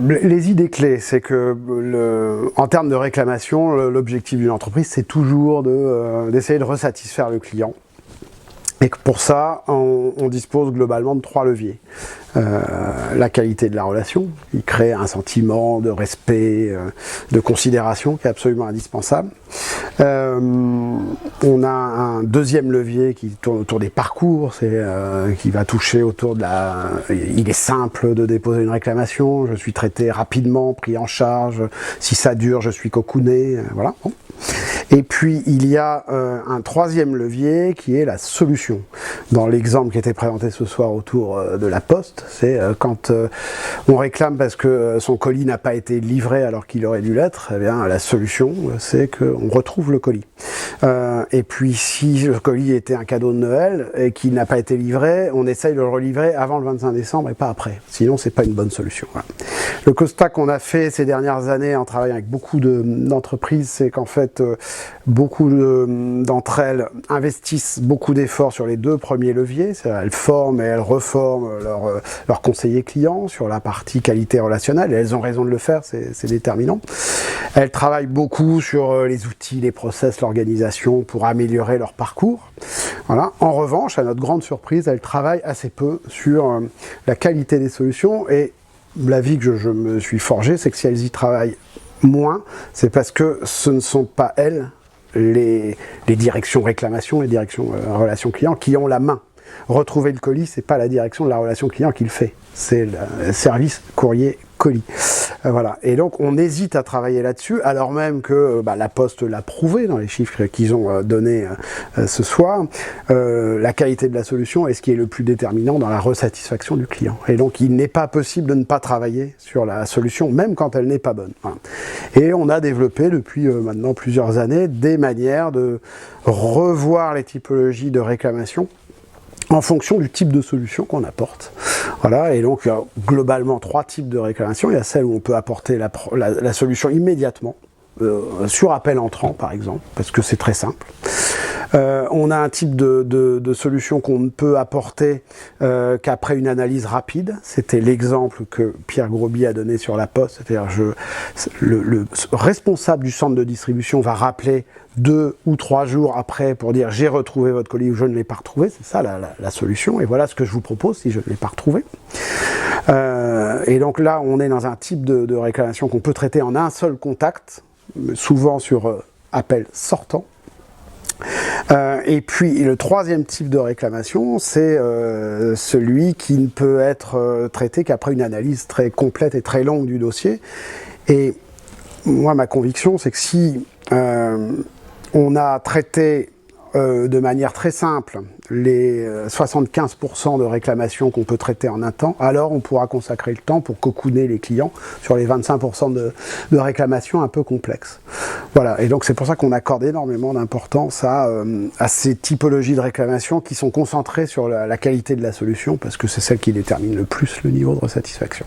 Les idées clés, c'est que en termes de réclamation, l'objectif d'une entreprise, c'est toujours d'essayer de resatisfaire le client. Et que pour ça, on dispose globalement de 3 leviers. La qualité de la relation, qui crée un sentiment de respect, de considération qui est absolument indispensable. On a un deuxième levier qui tourne autour des parcours, qui va toucher autour de il est simple de déposer une réclamation, je suis traité rapidement, pris en charge, si ça dure, je suis cocooné, voilà. Bon. Et puis il y a un troisième levier qui est la solution. Dans l'exemple qui était présenté ce soir autour de la Poste, c'est quand on réclame parce que son colis n'a pas été livré alors qu'il aurait dû l'être, eh bien la solution c'est qu'on retrouve le colis. Et puis si le colis était un cadeau de Noël et qu'il n'a pas été livré, on essaye de le relivrer avant le 25 décembre et pas après. Sinon c'est pas une bonne solution. Voilà. Le constat qu'on a fait ces dernières années en travaillant avec beaucoup d'entreprises, c'est qu'en fait beaucoup d'entre elles investissent beaucoup d'efforts sur les 2 premiers leviers, elles forment et elles reforment leurs conseillers clients sur la partie qualité relationnelle, et elles ont raison de le faire, c'est déterminant. Elles travaillent beaucoup sur les outils, les process, l'organisation pour améliorer leur parcours. Voilà. En revanche, à notre grande surprise, elles travaillent assez peu sur la qualité des solutions, et l'avis que je me suis forgé, c'est que si elles y travaillent moins, c'est parce que ce ne sont pas elles, les directions réclamation, les directions relations clients, qui ont la main. Retrouver le colis, c'est pas la direction de la relation client qui le fait, c'est le service courrier colis. Voilà. Et donc on hésite à travailler là-dessus, alors même que la Poste l'a prouvé dans les chiffres qu'ils ont donnés ce soir. La qualité de la solution est ce qui est le plus déterminant dans la resatisfaction du client. Et donc il n'est pas possible de ne pas travailler sur la solution, même quand elle n'est pas bonne. Voilà. Et on a développé depuis maintenant plusieurs années des manières de revoir les typologies de réclamation en fonction du type de solution qu'on apporte. Voilà, et donc il y a globalement 3 types de réclamations. Il y a celle où on peut apporter la solution immédiatement, sur appel entrant par exemple, parce que c'est très simple. On a un type de solution qu'on ne peut apporter qu'après une analyse rapide. C'était l'exemple que Pierre Grosby a donné sur la Poste. C'est-à-dire le responsable du centre de distribution va rappeler 2 ou 3 jours après pour dire j'ai retrouvé votre colis ou je ne l'ai pas retrouvé. C'est ça la solution, et voilà ce que je vous propose si je ne l'ai pas retrouvé. Et donc là on est dans un type de réclamation qu'on peut traiter en un seul contact, souvent sur appel sortant. Et puis le troisième type de réclamation, c'est celui qui ne peut être traité qu'après une analyse très complète et très longue du dossier. Et moi, ma conviction, c'est que si on a traité de manière très simple les 75% de réclamations qu'on peut traiter en un temps, alors on pourra consacrer le temps pour cocooner les clients sur les 25% de réclamations un peu complexes. Voilà, et donc c'est pour ça qu'on accorde énormément d'importance à ces typologies de réclamations qui sont concentrées sur la qualité de la solution, parce que c'est celle qui détermine le plus le niveau de satisfaction.